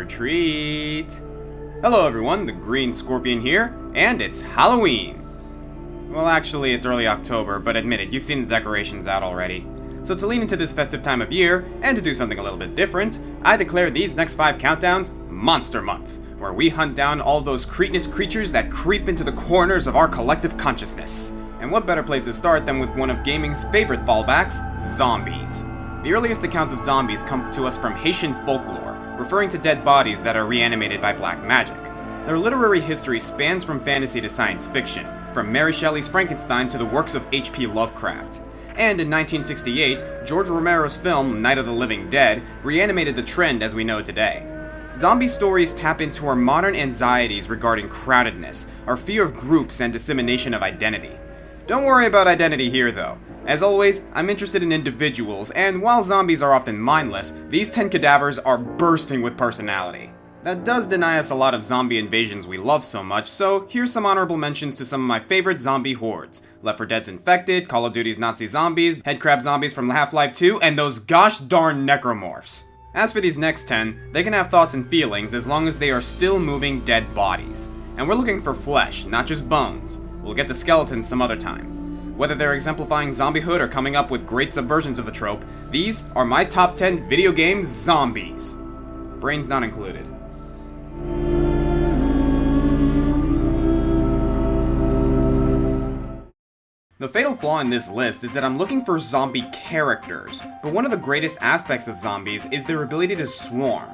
Treat! Hello everyone, the Green Scorpion here, and it's Halloween! Well, actually, it's early October, but admit it, you've seen the decorations out already. So to lean into this festive time of year, and to do something a little bit different, I declare these next 5 countdowns Monster Month, where we hunt down all those cretinous creatures that creep into the corners of our collective consciousness. And what better place to start than with one of gaming's favorite fallbacks, zombies. The earliest accounts of zombies come to us from Haitian folklore, referring to dead bodies that are reanimated by black magic. Their literary history spans from fantasy to science fiction, from Mary Shelley's Frankenstein to the works of H.P. Lovecraft. And in 1968, George Romero's film Night of the Living Dead reanimated the trend as we know it today. Zombie stories tap into our modern anxieties regarding crowdedness, our fear of groups, and dissemination of identity. Don't worry about identity here though. As always, I'm interested in individuals, and while zombies are often mindless, these 10 cadavers are bursting with personality. That does deny us a lot of zombie invasions we love so much, so here's some honorable mentions to some of my favorite zombie hordes. Left 4 Dead's Infected, Call of Duty's Nazi Zombies, Headcrab Zombies from Half-Life 2, and those gosh darn necromorphs. As for these next 10, they can have thoughts and feelings as long as they are still moving dead bodies. And we're looking for flesh, not just bones. We'll get to skeletons some other time. Whether they're exemplifying zombiehood or coming up with great subversions of the trope, these are my top 10 video game zombies. Brains not included. The fatal flaw in this list is that I'm looking for zombie characters, but one of the greatest aspects of zombies is their ability to swarm.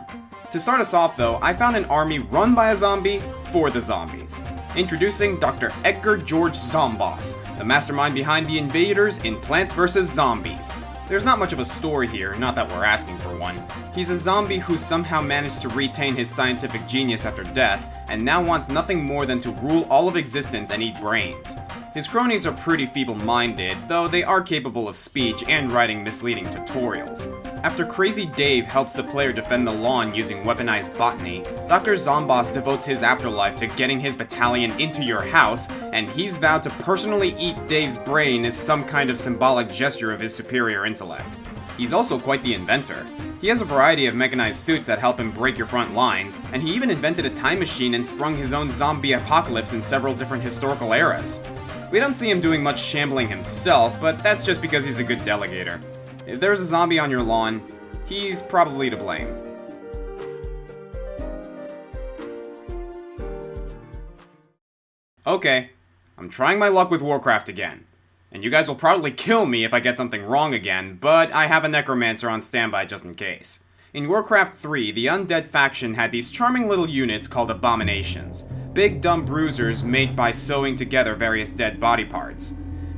To start us off though, I found an army run by a zombie for the zombies. Introducing Dr. Edgar George Zomboss, the mastermind behind the invaders in Plants vs. Zombies. There's not much of a story here, not that we're asking for one. He's a zombie who somehow managed to retain his scientific genius after death, and now wants nothing more than to rule all of existence and eat brains. His cronies are pretty feeble-minded, though they are capable of speech and writing misleading tutorials. After Crazy Dave helps the player defend the lawn using weaponized botany, Dr. Zomboss devotes his afterlife to getting his battalion into your house, and he's vowed to personally eat Dave's brain as some kind of symbolic gesture of his superior intellect. He's also quite the inventor. He has a variety of mechanized suits that help him break your front lines, and he even invented a time machine and sprung his own zombie apocalypse in several different historical eras. We don't see him doing much shambling himself, but that's just because he's a good delegator. If there's a zombie on your lawn, he's probably to blame. Okay, I'm trying my luck with Warcraft again. And you guys will probably kill me if I get something wrong again, but I have a necromancer on standby just in case. In Warcraft 3, the undead faction had these charming little units called abominations. Big dumb bruisers made by sewing together various dead body parts.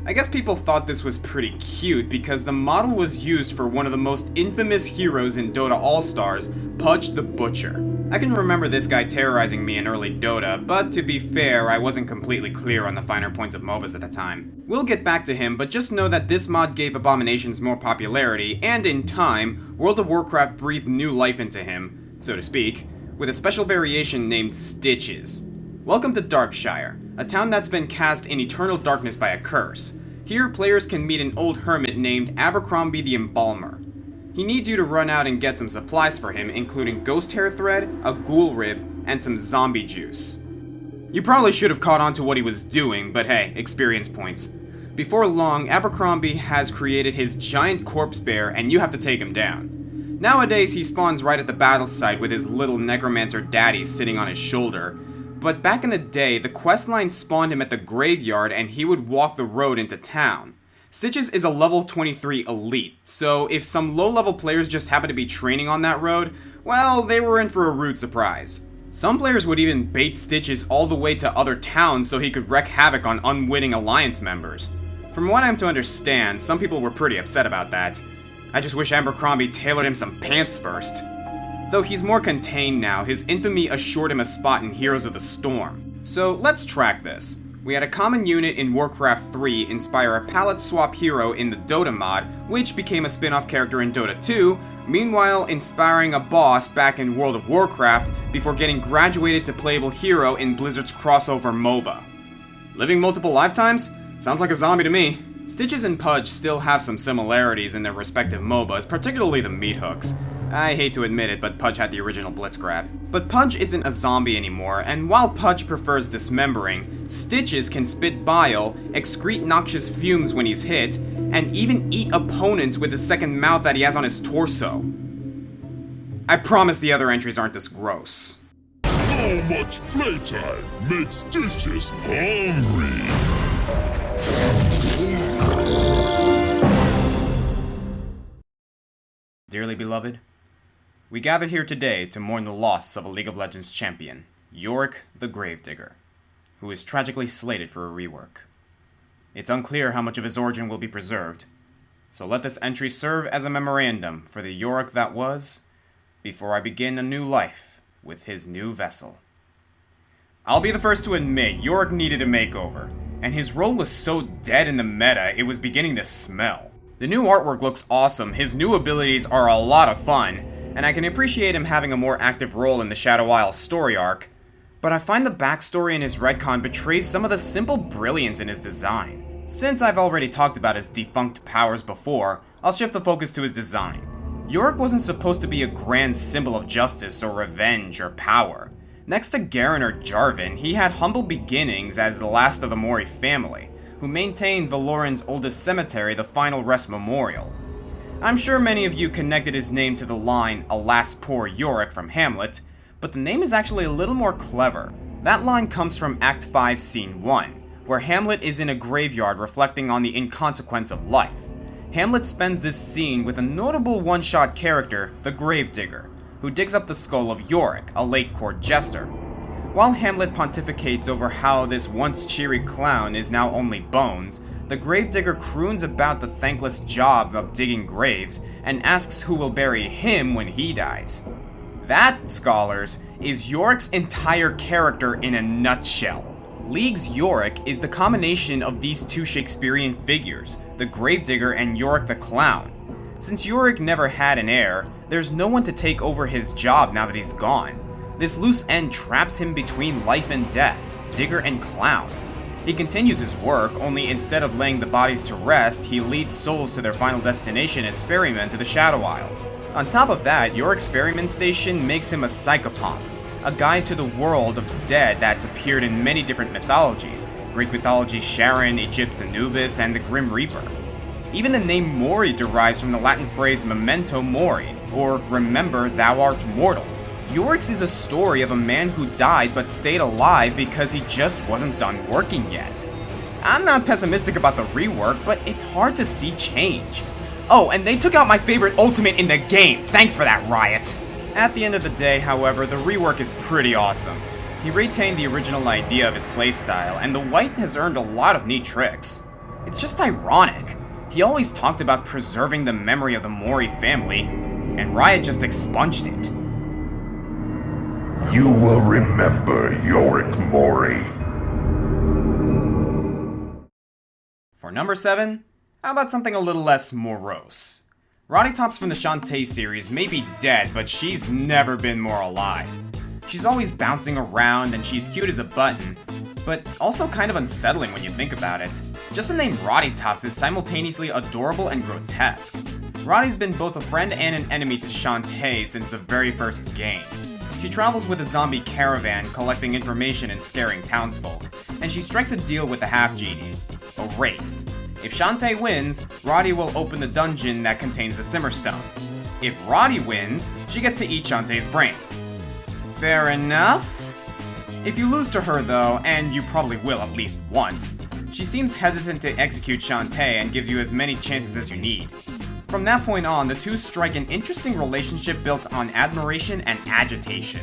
I guess people thought this was pretty cute because the model was used for one of the most infamous heroes in Dota All-Stars, Pudge the Butcher. I can remember this guy terrorizing me in early Dota, but to be fair, I wasn't completely clear on the finer points of MOBAs at the time. We'll get back to him, but just know that this mod gave Abominations more popularity, and in time, World of Warcraft breathed new life into him, so to speak, with a special variation named Stitches. Welcome to Darkshire, a town that's been cast in eternal darkness by a curse. Here, players can meet an old hermit named Abercrombie the Embalmer. He needs you to run out and get some supplies for him, including ghost hair thread, a ghoul rib, and some zombie juice. You probably should have caught on to what he was doing, but hey, experience points. Before long, Abercrombie has created his giant corpse bear, and you have to take him down. Nowadays, he spawns right at the battle site with his little necromancer daddy sitting on his shoulder. But back in the day, the questline spawned him at the graveyard and he would walk the road into town. Stitches is a level 23 elite, so if some low-level players just happen to be training on that road, well, they were in for a rude surprise. Some players would even bait Stitches all the way to other towns so he could wreak havoc on unwitting Alliance members. From what I'm to understand, some people were pretty upset about that. I just wish Abercrombie tailored him some pants first. Though he's more contained now, his infamy assured him a spot in Heroes of the Storm. So let's track this. We had a common unit in Warcraft 3 inspire a palette swap hero in the Dota mod, which became a spin-off character in Dota 2, meanwhile inspiring a boss back in World of Warcraft before getting graduated to playable hero in Blizzard's crossover MOBA. Living multiple lifetimes? Sounds like a zombie to me. Stitches and Pudge still have some similarities in their respective MOBAs, particularly the meat hooks. I hate to admit it, but Pudge had the original Blitz Grab. But Pudge isn't a zombie anymore, and while Pudge prefers dismembering, Stitches can spit bile, excrete noxious fumes when he's hit, and even eat opponents with the second mouth that he has on his torso. I promise the other entries aren't this gross. So much playtime makes Stitches hungry. Dearly beloved, we gather here today to mourn the loss of a League of Legends champion, Yorick the Gravedigger, who is tragically slated for a rework. It's unclear how much of his origin will be preserved, so let this entry serve as a memorandum for the Yorick that was, before I begin a new life with his new vessel. I'll be the first to admit Yorick needed a makeover, and his role was so dead in the meta it was beginning to smell. The new artwork looks awesome, his new abilities are a lot of fun, and I can appreciate him having a more active role in the Shadow Isle story arc, but I find the backstory in his retcon betrays some of the simple brilliance in his design. Since I've already talked about his defunct powers before, I'll shift the focus to his design. Yorick wasn't supposed to be a grand symbol of justice or revenge or power. Next to Garen or Jarvan, he had humble beginnings as the last of the Mori family, who maintained Valoran's oldest cemetery, the Final Rest Memorial. I'm sure many of you connected his name to the line, "Alas, poor Yorick" from Hamlet, but the name is actually a little more clever. That line comes from Act 5, Scene 1, where Hamlet is in a graveyard reflecting on the inconsequence of life. Hamlet spends this scene with a notable one-shot character, the Gravedigger, who digs up the skull of Yorick, a late court jester. While Hamlet pontificates over how this once cheery clown is now only bones, the Gravedigger croons about the thankless job of digging graves and asks who will bury him when he dies. That, scholars, is Yorick's entire character in a nutshell. League's Yorick is the combination of these two Shakespearean figures, the Gravedigger and Yorick the Clown. Since Yorick never had an heir, there's no one to take over his job now that he's gone. This loose end traps him between life and death, digger and clown. He continues his work, only instead of laying the bodies to rest, he leads souls to their final destination as ferrymen to the Shadow Isles. On top of that, Yorick's ferryman station makes him a psychopomp, a guide to the world of the dead that's appeared in many different mythologies, Greek mythology Charon, Egypt's Anubis, and the Grim Reaper. Even the name Mori derives from the Latin phrase memento mori, or remember thou art mortal. Yorick's is a story of a man who died but stayed alive because he just wasn't done working yet. I'm not pessimistic about the rework, but it's hard to see change. Oh, and they took out my favorite ultimate in the game. Thanks for that, Riot. At the end of the day, however, the rework is pretty awesome. He retained the original idea of his playstyle, and the white has earned a lot of neat tricks. It's just ironic. He always talked about preserving the memory of the Mori family, and Riot just expunged it. You will remember Yorick Mori. For number 7, how about something a little less morose? Rottytops from the Shantae series may be dead, but she's never been more alive. She's always bouncing around and she's cute as a button, but also kind of unsettling when you think about it. Just the name Rottytops is simultaneously adorable and grotesque. Roddy's been both a friend and an enemy to Shantae since the very first game. She travels with a zombie caravan, collecting information and scaring townsfolk, and she strikes a deal with the half-genie, a race. If Shantae wins, Roddy will open the dungeon that contains the Simmerstone. If Roddy wins, she gets to eat Shantae's brain. Fair enough? If you lose to her though, and you probably will at least once, she seems hesitant to execute Shantae and gives you as many chances as you need. From that point on, the two strike an interesting relationship built on admiration and agitation.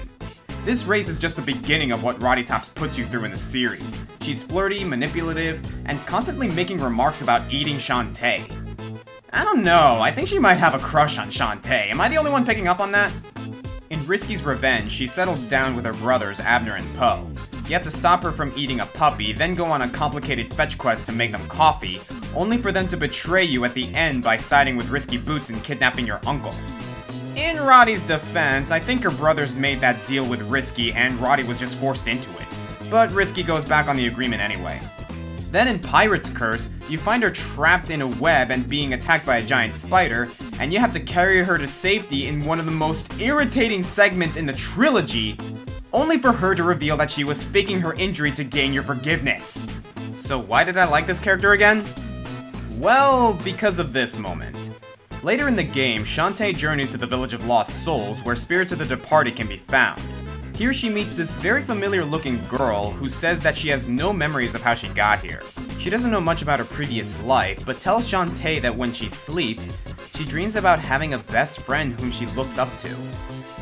This race is just the beginning of what Rottytops puts you through in the series. She's flirty, manipulative, and constantly making remarks about eating Shantae. I don't know, I think she might have a crush on Shantae. Am I the only one picking up on that? In Risky's revenge, she settles down with her brothers Abner and Poe. You have to stop her from eating a puppy, then go on a complicated fetch quest to make them coffee, only for them to betray you at the end by siding with Risky Boots and kidnapping your uncle. In Roddy's defense, I think her brothers made that deal with Risky and Roddy was just forced into it, but Risky goes back on the agreement anyway. Then in Pirate's Curse, you find her trapped in a web and being attacked by a giant spider, and you have to carry her to safety in one of the most irritating segments in the trilogy, only for her to reveal that she was faking her injury to gain your forgiveness. So why did I like this character again? Well, because of this moment. Later in the game, Shantae journeys to the Village of Lost Souls, where spirits of the departed can be found. Here she meets this very familiar looking girl who says that she has no memories of how she got here. She doesn't know much about her previous life, but tells Shantae that when she sleeps, she dreams about having a best friend whom she looks up to.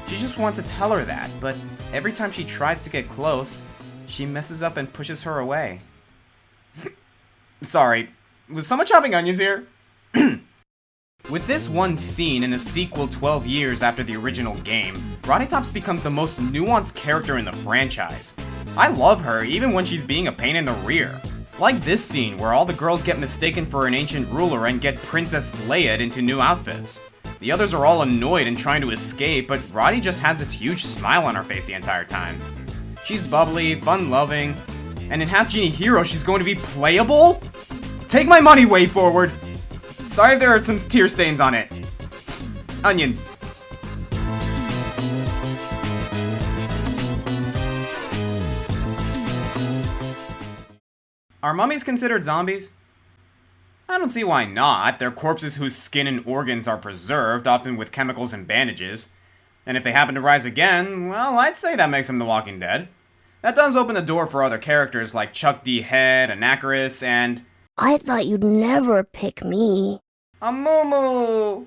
She just wants to tell her that, but every time she tries to get close, she messes up and pushes her away. Sorry, was someone chopping onions here? With this one scene in a sequel 12 years after the original game, Rottytops becomes the most nuanced character in the franchise. I love her even when she's being a pain in the rear. Like this scene where all the girls get mistaken for an ancient ruler and get Princess Leia'd into new outfits. The others are all annoyed and trying to escape, but Roddy just has this huge smile on her face the entire time. She's bubbly, fun-loving, and in Half Genie Hero she's going to be playable? Take my money, way forward! Sorry if there are some tear stains on it. Onions. Are mummies considered zombies? I don't see why not. They're corpses whose skin and organs are preserved, often with chemicals and bandages. And if they happen to rise again, well, I'd say that makes them the Walking Dead. That does open the door for other characters like Chuck D. Head, Anachorus, and... I thought you'd never pick me. A Moo.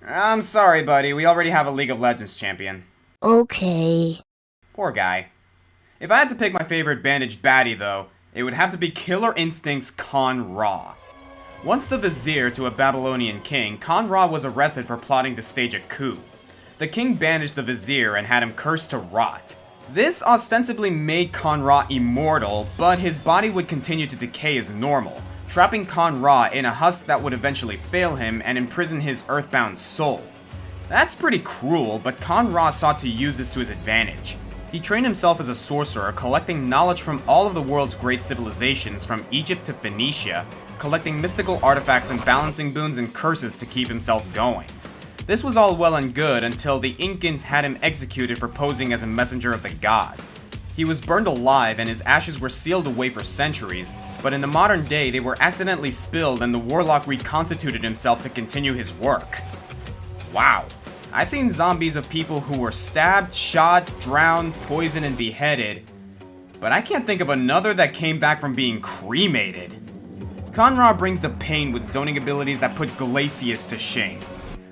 I'm sorry, buddy. We already have a League of Legends champion. Okay. Poor guy. If I had to pick my favorite bandaged baddie, though, it would have to be Killer Instinct's Khan Ra. Once the vizier to a Babylonian king, Khan Ra was arrested for plotting to stage a coup. The king bandaged the vizier and had him cursed to rot. This ostensibly made Khan Ra immortal, but his body would continue to decay as normal, trapping Khan Ra in a husk that would eventually fail him and imprison his earthbound soul. That's pretty cruel, but Khan Ra sought to use this to his advantage. He trained himself as a sorcerer, collecting knowledge from all of the world's great civilizations from Egypt to Phoenicia, collecting mystical artifacts and balancing boons and curses to keep himself going. This was all well and good until the Incans had him executed for posing as a messenger of the gods. He was burned alive and his ashes were sealed away for centuries, but in the modern day they were accidentally spilled and the warlock reconstituted himself to continue his work. Wow. I've seen zombies of people who were stabbed, shot, drowned, poisoned, and beheaded, but I can't think of another that came back from being cremated. Khan Ra brings the pain with zoning abilities that put Glacius to shame.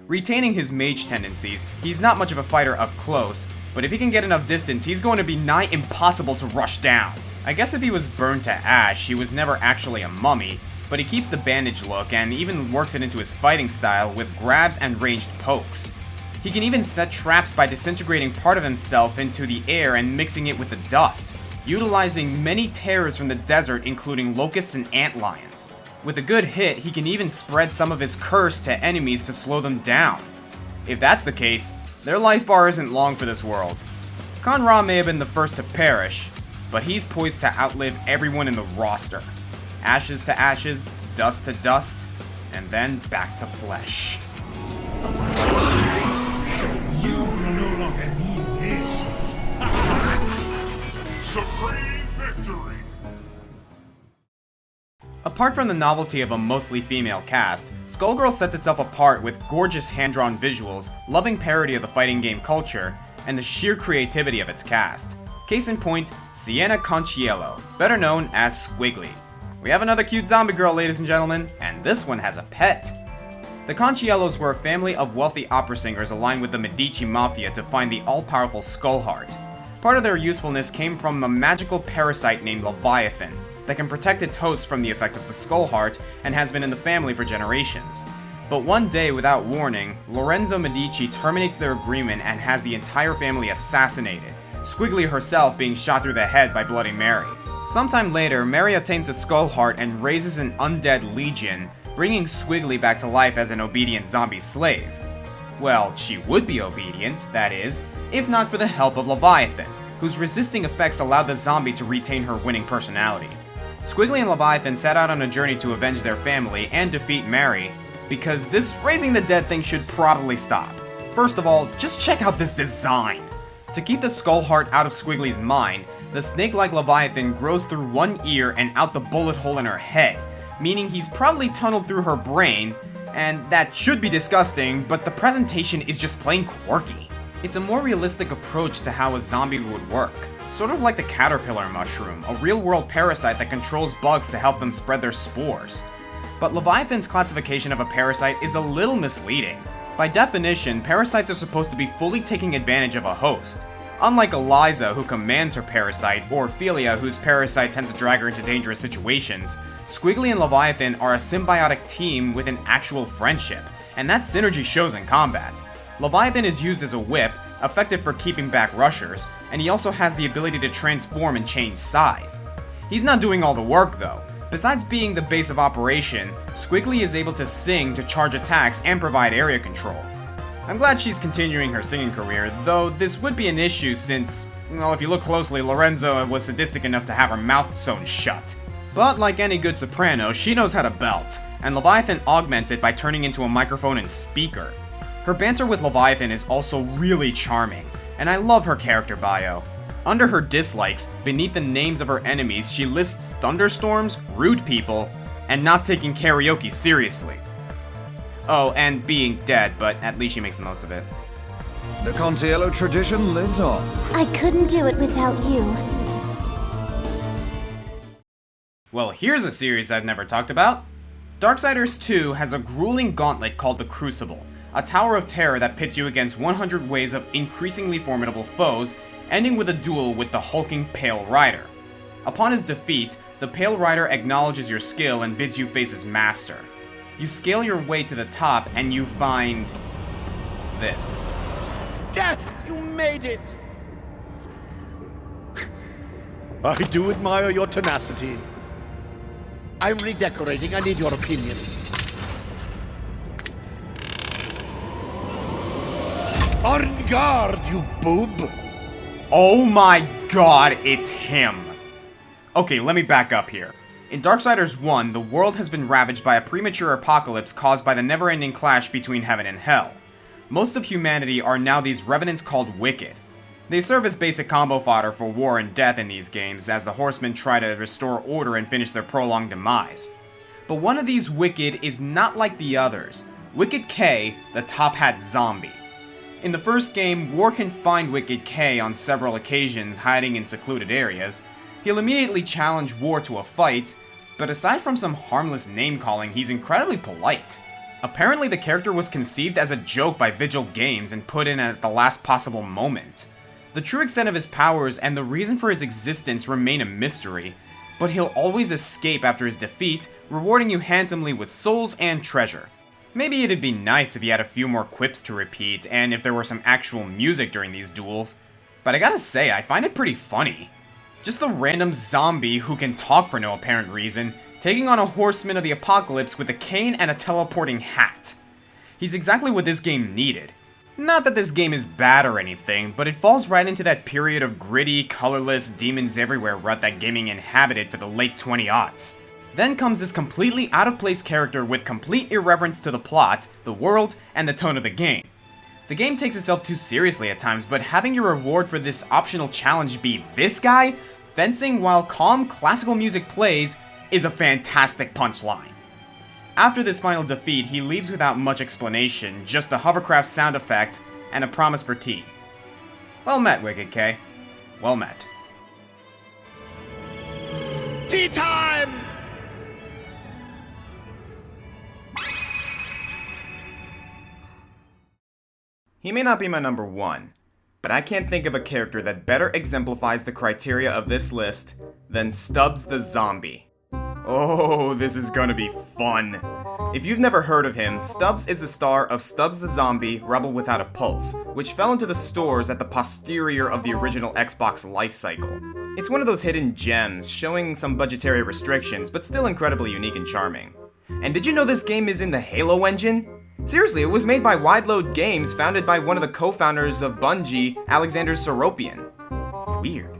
Retaining his mage tendencies, he's not much of a fighter up close, but if he can get enough distance, he's going to be nigh impossible to rush down. I guess if he was burned to ash, he was never actually a mummy, but he keeps the bandage look and even works it into his fighting style with grabs and ranged pokes. He can even set traps by disintegrating part of himself into the air and mixing it with the dust, utilizing many terrors from the desert including locusts and antlions. With a good hit, he can even spread some of his curse to enemies to slow them down. If that's the case, their life bar isn't long for this world. Khan Ra may have been the first to perish, but he's poised to outlive everyone in the roster. Ashes to ashes, dust to dust, and then back to flesh. You will no longer need this. Supreme victory! Apart from the novelty of a mostly female cast, Skullgirl sets itself apart with gorgeous hand-drawn visuals, loving parody of the fighting game culture, and the sheer creativity of its cast. Case in point, Sienna Conchiello, better known as Squiggly. We have another cute zombie girl, ladies and gentlemen, and this one has a pet. The Conchiellos were a family of wealthy opera singers aligned with the Medici Mafia to find the all-powerful Skullheart. Part of their usefulness came from a magical parasite named Leviathan that can protect its host from the effect of the Skull Heart and has been in the family for generations. But one day, without warning, Lorenzo Medici terminates their agreement and has the entire family assassinated, Squiggly herself being shot through the head by Bloody Mary. Sometime later, Mary obtains the Skull Heart and raises an undead legion, bringing Squiggly back to life as an obedient zombie slave. Well, she would be obedient, that is, if not for the help of Leviathan, whose resisting effects allowed the zombie to retain her winning personality. Squiggly and Leviathan set out on a journey to avenge their family and defeat Mary, because this raising the dead thing should probably stop. First of all, just check out this design! To keep the Skull Heart out of Squiggly's mind, the snake-like Leviathan grows through one ear and out the bullet hole in her head, meaning he's probably tunneled through her brain, and that should be disgusting, but the presentation is just plain quirky. It's a more realistic approach to how a zombie would work, sort of like the caterpillar mushroom, a real-world parasite that controls bugs to help them spread their spores. But Leviathan's classification of a parasite is a little misleading. By definition, parasites are supposed to be fully taking advantage of a host. Unlike Eliza, who commands her parasite, or Ophelia, whose parasite tends to drag her into dangerous situations, Squiggly and Leviathan are a symbiotic team with an actual friendship, and that synergy shows in combat. Leviathan is used as a whip, effective for keeping back rushers, and he also has the ability to transform and change size. He's not doing all the work though. Besides being the base of operation, Squiggly is able to sing to charge attacks and provide area control. I'm glad she's continuing her singing career, though this would be an issue since, well, if you look closely, Lorenzo was sadistic enough to have her mouth sewn shut. But like any good soprano, she knows how to belt, and Leviathan augments it by turning into a microphone and speaker. Her banter with Leviathan is also really charming, and I love her character bio. Under her dislikes, beneath the names of her enemies, she lists thunderstorms, rude people, and not taking karaoke seriously. Oh, and being dead, but at least she makes the most of it. The Contiello tradition lives on. I couldn't do it without you. Well, here's a series I've never talked about. Darksiders 2 has a grueling gauntlet called the Crucible, a tower of terror that pits you against 100 waves of increasingly formidable foes, ending with a duel with the hulking Pale Rider. Upon his defeat, the Pale Rider acknowledges your skill and bids you face his master. You scale your way to the top and you find this. Death, you made it! I do admire your tenacity. I'm redecorating. I need your opinion. En garde, you boob! Oh my god, it's him! Okay, let me back up here. In Darksiders 1, the world has been ravaged by a premature apocalypse caused by the never-ending clash between heaven and hell. Most of humanity are now these revenants called Wicked. They serve as basic combo fodder for war and death in these games, as the horsemen try to restore order and finish their prolonged demise. But one of these Wicked is not like the others. Wicked K, the top hat zombie. In the first game, War can find Wicked K on several occasions hiding in secluded areas. He'll immediately challenge War to a fight, but aside from some harmless name-calling, he's incredibly polite. Apparently the character was conceived as a joke by Vigil Games and put in at the last possible moment. The true extent of his powers and the reason for his existence remain a mystery, but he'll always escape after his defeat, rewarding you handsomely with souls and treasure. Maybe it'd be nice if he had a few more quips to repeat, and if there were some actual music during these duels, but I gotta say, I find it pretty funny. Just the random zombie who can talk for no apparent reason, taking on a horseman of the apocalypse with a cane and a teleporting hat. He's exactly what this game needed. Not that this game is bad or anything, but it falls right into that period of gritty, colorless, demons everywhere rut that gaming inhabited for the late 20-aughts. Then comes this completely out-of-place character with complete irreverence to the plot, the world, and the tone of the game. The game takes itself too seriously at times, but having your reward for this optional challenge be this guy, fencing while calm classical music plays, is a fantastic punchline. After this final defeat, he leaves without much explanation, just a hovercraft sound effect, and a promise for tea. Well met, Wicked K. Well met. Tea time! He may not be my number one, but I can't think of a character that better exemplifies the criteria of this list than Stubbs the Zombie. Oh, this is gonna be fun. If you've never heard of him, Stubbs is the star of Stubbs the Zombie, Rebel Without a Pulse, which fell into the stores at the posterior of the original Xbox lifecycle. It's one of those hidden gems, showing some budgetary restrictions, but still incredibly unique and charming. And did you know this game is in the Halo engine? Seriously, it was made by Wide Load Games, founded by one of the co-founders of Bungie, Alexander Seropian. Weird.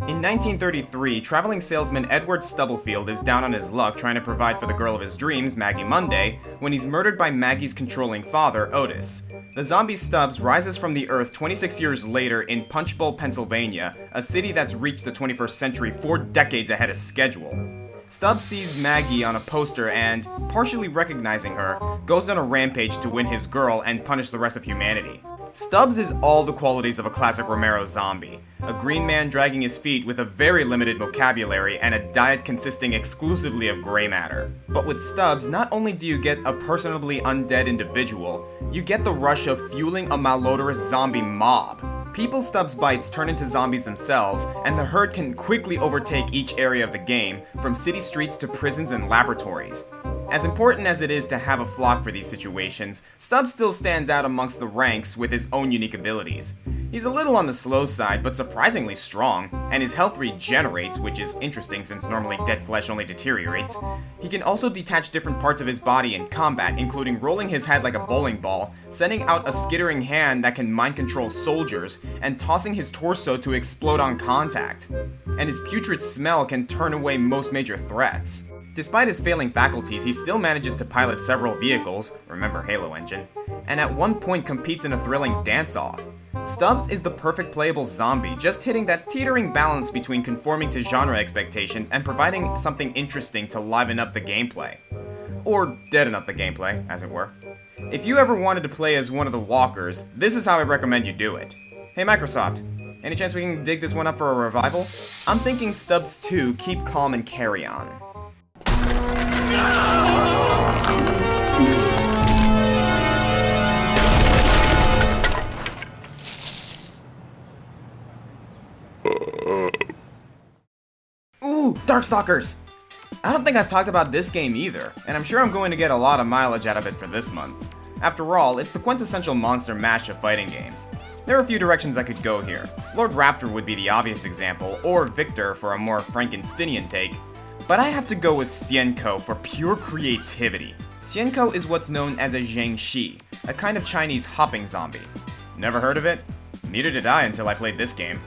In 1933, traveling salesman Edward Stubblefield is down on his luck trying to provide for the girl of his dreams, Maggie Monday, when he's murdered by Maggie's controlling father, Otis. The zombie Stubbs rises from the earth 26 years later in Punch Bowl, Pennsylvania, a city that's reached the 21st century 4 decades ahead of schedule. Stubbs sees Maggie on a poster and, partially recognizing her, goes on a rampage to win his girl and punish the rest of humanity. Stubbs is all the qualities of a classic Romero zombie. A green man dragging his feet with a very limited vocabulary and a diet consisting exclusively of gray matter. But with Stubbs, not only do you get a personably undead individual, you get the rush of fueling a malodorous zombie mob. People Stubbs bites turn into zombies themselves, and the herd can quickly overtake each area of the game, from city streets to prisons and laboratories. As important as it is to have a flock for these situations, Stubbs still stands out amongst the ranks with his own unique abilities. He's a little on the slow side, but surprisingly strong, and his health regenerates, which is interesting since normally dead flesh only deteriorates. He can also detach different parts of his body in combat, including rolling his head like a bowling ball, sending out a skittering hand that can mind control soldiers, and tossing his torso to explode on contact. And his putrid smell can turn away most major threats. Despite his failing faculties, he still manages to pilot several vehicles, remember Halo engine, and at one point competes in a thrilling dance-off. Stubbs is the perfect playable zombie, just hitting that teetering balance between conforming to genre expectations and providing something interesting to liven up the gameplay. Or deaden up the gameplay, as it were. If you ever wanted to play as one of the walkers, this is how I recommend you do it. Hey Microsoft, any chance we can dig this one up for a revival? I'm thinking Stubbs 2, Keep Calm and Carry On. Ooh, Darkstalkers! I don't think I've talked about this game either, and I'm sure I'm going to get a lot of mileage out of it for this month. After all, it's the quintessential monster mash of fighting games. There are a few directions I could go here. Lord Raptor would be the obvious example, or Victor for a more Frankensteinian take, but I have to go with Shenko for pure creativity. Shenko is what's known as a Zhangxi, a kind of Chinese hopping zombie. Never heard of it? Neither did I until I played this game.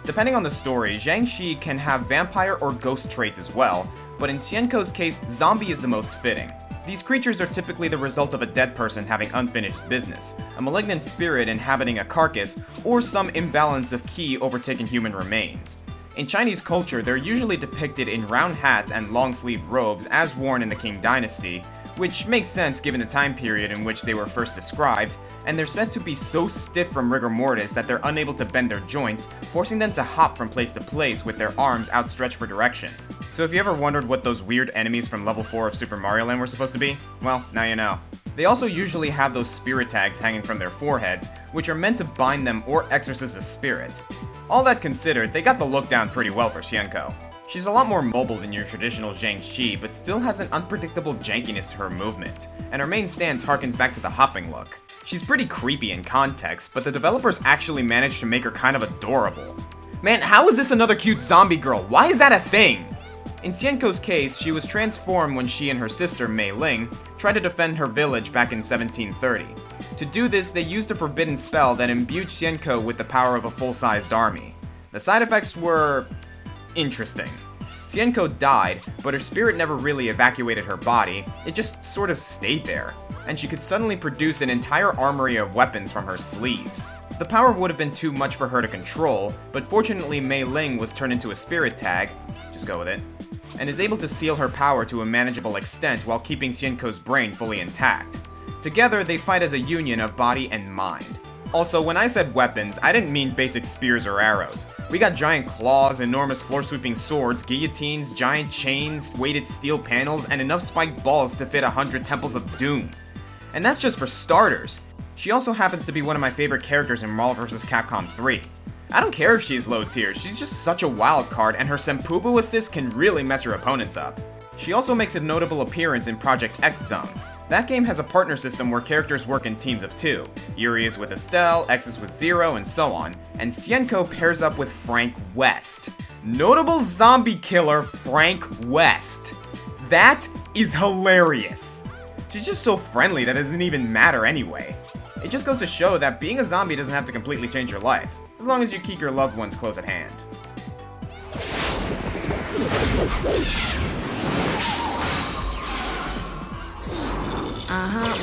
Depending on the story, Zhangxi can have vampire or ghost traits as well, but in Shenko's case, zombie is the most fitting. These creatures are typically the result of a dead person having unfinished business, a malignant spirit inhabiting a carcass, or some imbalance of ki overtaking human remains. In Chinese culture, they're usually depicted in round hats and long-sleeved robes as worn in the Qing dynasty, which makes sense given the time period in which they were first described, and they're said to be so stiff from rigor mortis that they're unable to bend their joints, forcing them to hop from place to place with their arms outstretched for direction. So if you ever wondered what those weird enemies from level 4 of Super Mario Land were supposed to be, well, now you know. They also usually have those spirit tags hanging from their foreheads, which are meant to bind them or exorcise a spirit. All that considered, they got the look down pretty well for Shenko. She's a lot more mobile than your traditional Zhangxi, but still has an unpredictable jankiness to her movement, and her main stance harkens back to the hopping look. She's pretty creepy in context, but the developers actually managed to make her kind of adorable. Man, how is this another cute zombie girl? Why is that a thing? In Shenko's case, she was transformed when she and her sister, Mei Ling, tried to defend her village back in 1730. To do this, they used a forbidden spell that imbued Shenko with the power of a full-sized army. The side effects were interesting. Shenko died, but her spirit never really evacuated her body, it just sort of stayed there, and she could suddenly produce an entire armory of weapons from her sleeves. The power would have been too much for her to control, but fortunately Mei Ling was turned into a spirit tag, just go with it, and is able to seal her power to a manageable extent while keeping Shenko's brain fully intact. Together, they fight as a union of body and mind. Also, when I said weapons, I didn't mean basic spears or arrows. We got giant claws, enormous floor-sweeping swords, guillotines, giant chains, weighted steel panels, and enough spiked balls to fit 100 Temples of Doom. And that's just for starters. She also happens to be one of my favorite characters in Marvel vs. Capcom 3. I don't care if she's low tier, she's just such a wild card, and her Senpubu assist can really mess your opponents up. She also makes a notable appearance in Project X Zone. That game has a partner system where characters work in teams of 2. Yuri is with Estelle, X is with Zero, and so on, and Shenko pairs up with Frank West. Notable zombie killer Frank West. That is hilarious. She's just so friendly that it doesn't even matter anyway. It just goes to show that being a zombie doesn't have to completely change your life, as long as you keep your loved ones close at hand.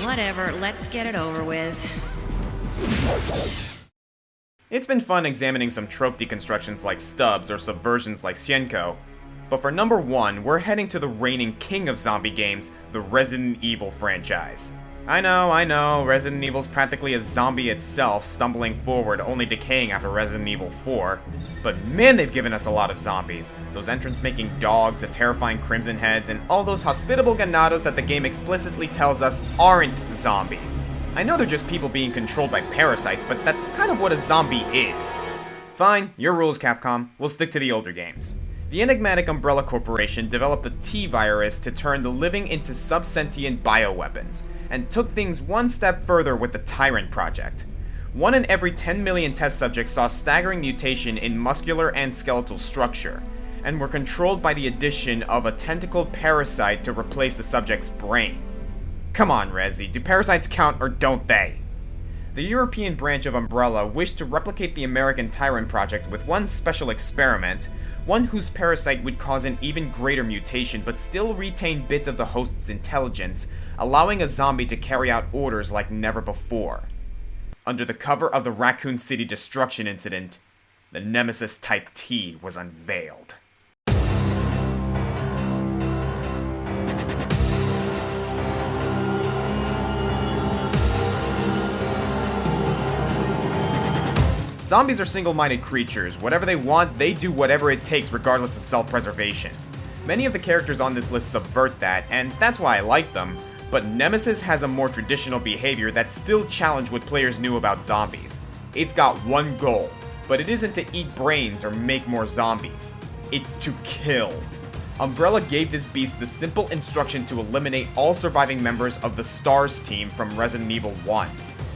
Whatever, let's get it over with. It's been fun examining some trope deconstructions like Stubbs or subversions like Shenko, but for number 1, we're heading to the reigning king of zombie games, the Resident Evil franchise. I know, Resident Evil's practically a zombie itself, stumbling forward, only decaying after Resident Evil 4. But man, they've given us a lot of zombies. Those entrance-making dogs, the terrifying Crimson Heads, and all those hospitable ganados that the game explicitly tells us aren't zombies. I know they're just people being controlled by parasites, but that's kind of what a zombie is. Fine, your rules, Capcom. We'll stick to the older games. The enigmatic Umbrella Corporation developed the T-Virus to turn the living into sub-sentient bioweapons, and took things one step further with the Tyrant Project. 1 in every 10 million test subjects saw staggering mutation in muscular and skeletal structure, and were controlled by the addition of a tentacled parasite to replace the subject's brain. Come on, Resi, do parasites count or don't they? The European branch of Umbrella wished to replicate the American Tyrant Project with one special experiment, one whose parasite would cause an even greater mutation but still retain bits of the host's intelligence, allowing a zombie to carry out orders like never before. Under the cover of the Raccoon City destruction incident, the Nemesis Type T was unveiled. Zombies are single-minded creatures. Whatever they want, they do whatever it takes regardless of self-preservation. Many of the characters on this list subvert that, and that's why I like them, but Nemesis has a more traditional behavior that still challenged what players knew about zombies. It's got one goal, but it isn't to eat brains or make more zombies. It's to kill. Umbrella gave this beast the simple instruction to eliminate all surviving members of the STARS team from Resident Evil 1.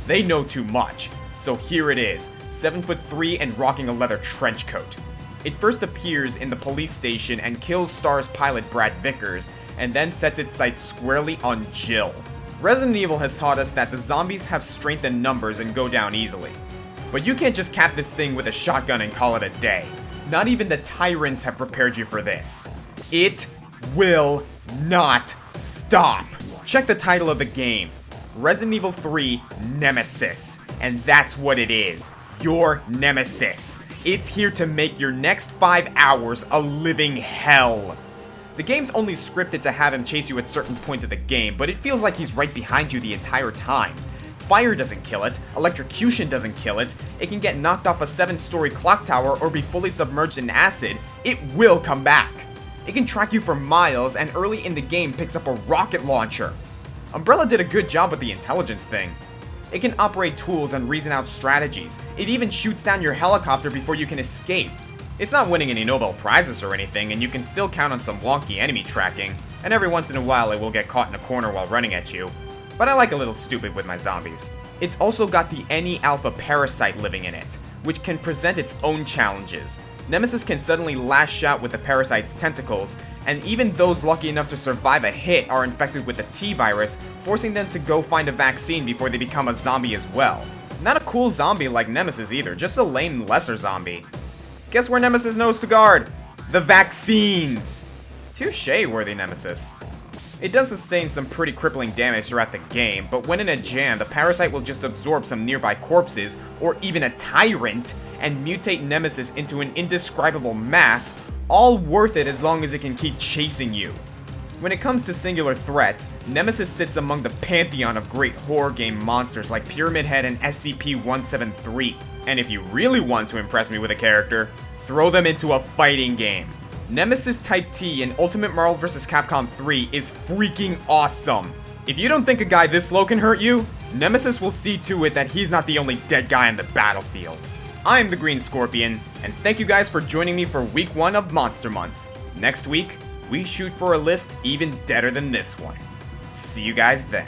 They know too much, so here it is, 7'3" and rocking a leather trench coat. It first appears in the police station and kills STARS pilot Brad Vickers, and then sets its sights squarely on Jill. Resident Evil has taught us that the zombies have strength in numbers and go down easily. But you can't just cap this thing with a shotgun and call it a day. Not even the tyrants have prepared you for this. It will not stop. Check the title of the game. Resident Evil 3 Nemesis. And that's what it is. Your nemesis. It's here to make your next 5 hours a living hell. The game's only scripted to have him chase you at certain points of the game, but it feels like he's right behind you the entire time. Fire doesn't kill it, electrocution doesn't kill it, it can get knocked off a 7-story clock tower or be fully submerged in acid, it will come back. It can track you for miles, and early in the game picks up a rocket launcher. Umbrella did a good job with the intelligence thing. It can operate tools and reason out strategies. It even shoots down your helicopter before you can escape. It's not winning any Nobel Prizes or anything, and you can still count on some wonky enemy tracking, and every once in a while it will get caught in a corner while running at you. But I like a little stupid with my zombies. It's also got the Any Alpha parasite living in it, which can present its own challenges. Nemesis can suddenly lash out with the parasite's tentacles, and even those lucky enough to survive a hit are infected with the T-Virus, forcing them to go find a vaccine before they become a zombie as well. Not a cool zombie like Nemesis either, just a lame lesser zombie. Guess where Nemesis knows to guard? The vaccines! Touché, worthy Nemesis. It does sustain some pretty crippling damage throughout the game, but when in a jam, the parasite will just absorb some nearby corpses, or even a tyrant, and mutate Nemesis into an indescribable mass, all worth it as long as it can keep chasing you. When it comes to singular threats, Nemesis sits among the pantheon of great horror game monsters like Pyramid Head and SCP-173. And if you really want to impress me with a character, throw them into a fighting game. Nemesis Type T in Ultimate Marvel vs. Capcom 3 is freaking awesome. If you don't think a guy this slow can hurt you, Nemesis will see to it that he's not the only dead guy on the battlefield. I'm the Green Scorpion, and thank you guys for joining me for week 1 of Monster Month. Next week, we shoot for a list even deader than this one. See you guys then.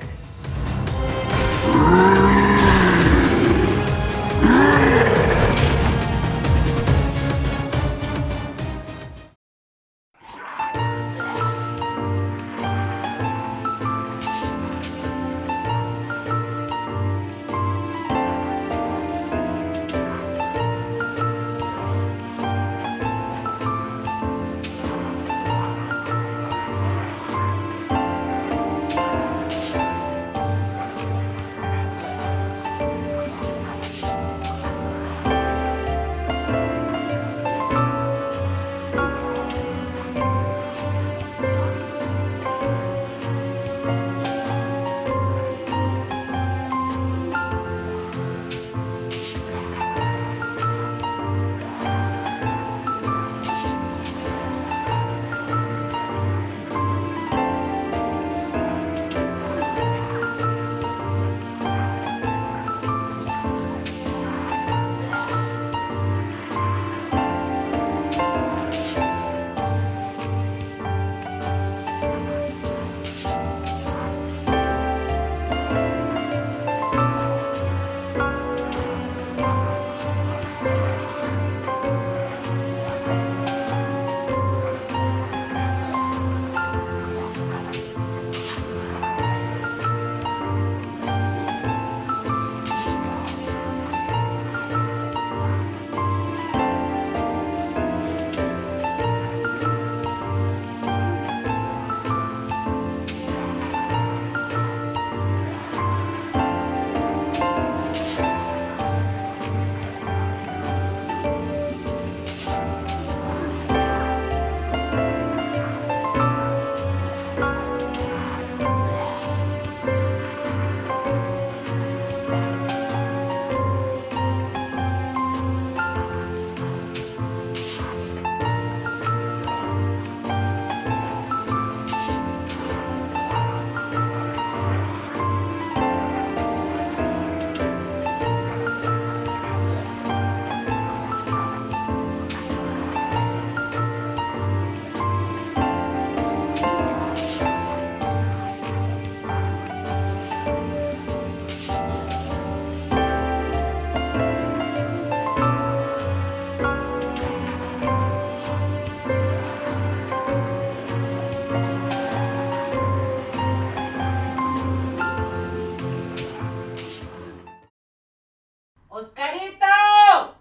Oscarito!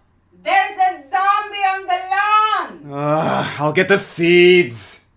There's a zombie on the lawn! I'll get the seeds.